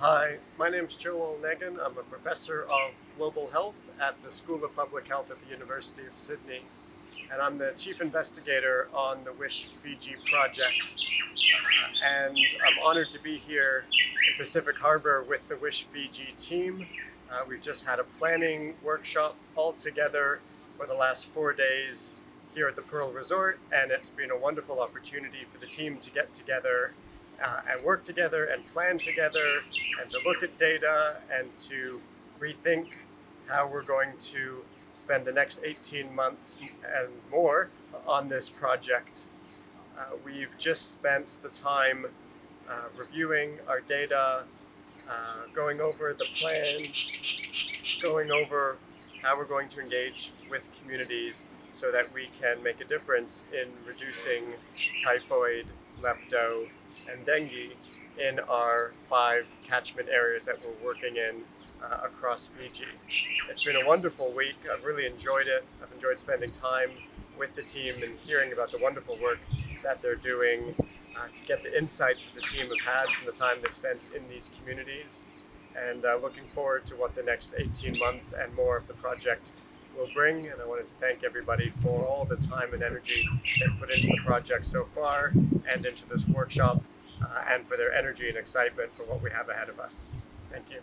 Hi, my name is Joel Negin. I'm a professor of global health at the School of Public Health at the University of Sydney, and I'm the chief investigator on the WISH Fiji project. And I'm honored to be here in Pacific Harbor with the WISH Fiji team. We've just had a planning workshop all together for the last 4 days here at the Pearl Resort, and it's been a wonderful opportunity for the team to get together and work together and plan together and to look at data and to rethink how we're going to spend the next 18 months and more on this project. We've just spent the time reviewing our data, going over the plans, going over how we're going to engage with communities so that we can make a difference in reducing typhoid, lepto, and dengue in our 5 catchment areas that we're working in across Fiji. It's been a wonderful week. I've really enjoyed it. I've enjoyed spending time with the team and hearing about the wonderful work that they're doing to get the insights that the team have had from the time they've spent in these communities, and looking forward to what the next 18 months and more of the project will bring. And I wanted to thank everybody for all the time and energy they've put into the project so far and into this workshop, and for their energy and excitement for what we have ahead of us. Thank you.